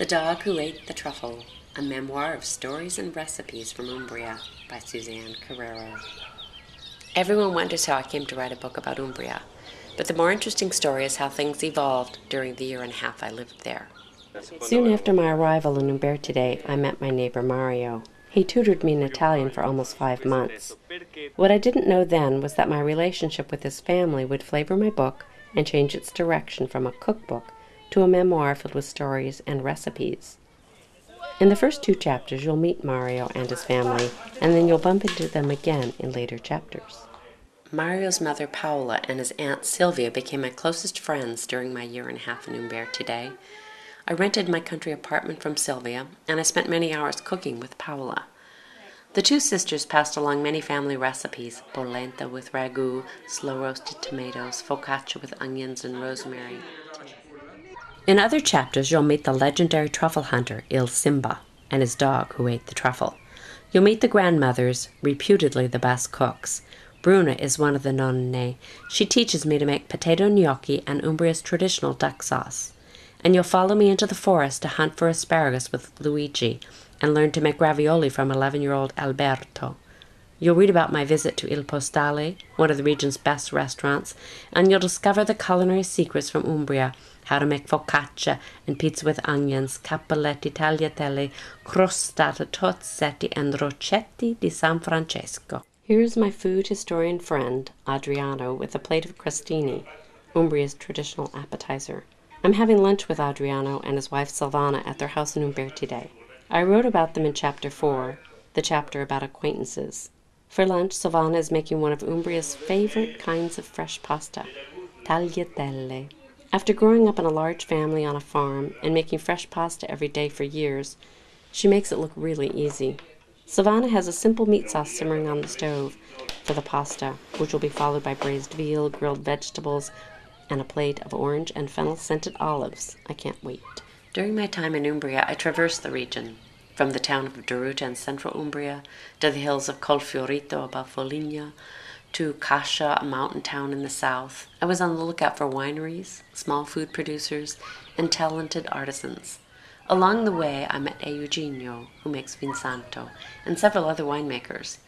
The Dog Who Ate the Truffle, a memoir of stories and recipes from Umbria by Suzanne Carreiro. Everyone wonders how I came to write a book about Umbria, but the more interesting story is how things evolved during the year and a half I lived there. Soon after my arrival in Umbertide, I met my neighbor Mario. He tutored me in Italian for almost 5 months. What I didn't know then was that my relationship with his family would flavor my book and change its direction from a cookbook to a memoir filled with stories and recipes. In the first 2 chapters, you'll meet Mario and his family, and then you'll bump into them again in later chapters. Mario's mother Paola and his aunt Sylvia became my closest friends during my year and a half in Umbertide. I rented my country apartment from Sylvia, and I spent many hours cooking with Paola. The 2 sisters passed along many family recipes: polenta with ragu, slow-roasted tomatoes, focaccia with onions and rosemary. In other chapters, you'll meet the legendary truffle hunter, Il Simba, and his dog who ate the truffle. You'll meet the grandmothers, reputedly the best cooks. Bruna is one of the nonne. She teaches me to make potato gnocchi and Umbria's traditional duck sauce. And you'll follow me into the forest to hunt for asparagus with Luigi and learn to make ravioli from 11-year-old Alberto. You'll read about my visit to Il Postale, one of the region's best restaurants, and you'll discover the culinary secrets from Umbria: how to make focaccia and pizza with onions, cappelletti, tagliatelle, crostata, tozzetti, and rocchetti di San Francesco. Here's my food historian friend, Adriano, with a plate of crostini, Umbria's traditional appetizer. I'm having lunch with Adriano and his wife Silvana at their house in Umbertide. I wrote about them in Chapter 4, the chapter about acquaintances. For lunch, Silvana is making one of Umbria's favorite kinds of fresh pasta, tagliatelle. After growing up in a large family on a farm and making fresh pasta every day for years, she makes it look really easy. Silvana has a simple meat sauce simmering on the stove for the pasta, which will be followed by braised veal, grilled vegetables, and a plate of orange and fennel-scented olives. I can't wait. During my time in Umbria, I traversed the region, from the town of Deruta in central Umbria to the hills of Colfiorito above Foligno, to Cascia, a mountain town in the south. I was on the lookout for wineries, small food producers, and talented artisans. Along the way, I met Eugenio, who makes Vinsanto, and several other winemakers.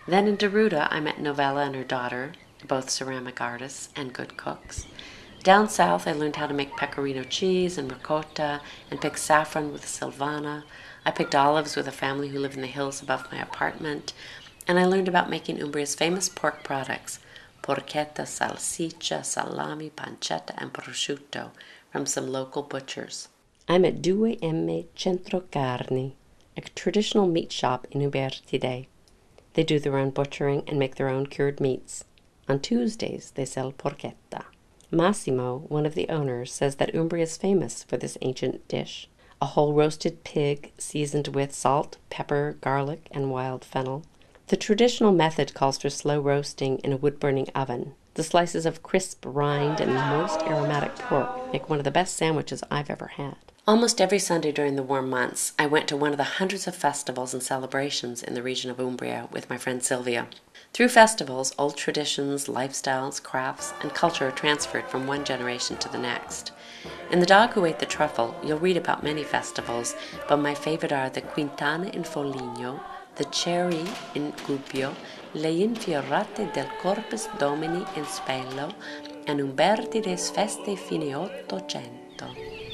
Then in Deruta, I met Novella and her daughter, both ceramic artists and good cooks. Down south, I learned how to make pecorino cheese and ricotta, and pick saffron with Silvana. I picked olives with a family who live in the hills above my apartment, and I learned about making Umbria's famous pork products, porchetta, salsiccia, salami, pancetta, and prosciutto, from some local butchers. I'm at 2M Centro Carni, a traditional meat shop in Umbertide. They do their own butchering and make their own cured meats. On Tuesdays, they sell porchetta. Massimo, one of the owners, says that Umbria is famous for this ancient dish: a whole roasted pig seasoned with salt, pepper, garlic, and wild fennel. The traditional method calls for slow roasting in a wood-burning oven. The slices of crisp rind and moist aromatic pork make one of the best sandwiches I've ever had. Almost every Sunday during the warm months, I went to one of the hundreds of festivals and celebrations in the region of Umbria with my friend Sylvia. Through festivals, old traditions, lifestyles, crafts, and culture are transferred from one generation to the next. In The Dog Who Ate the Truffle, you'll read about many festivals, but my favorite are the Quintane in Foligno, the Cherry in Gubbio, le Infiorate del Corpus Domini in Spello, and Umbertide's Feste fine Ottocento.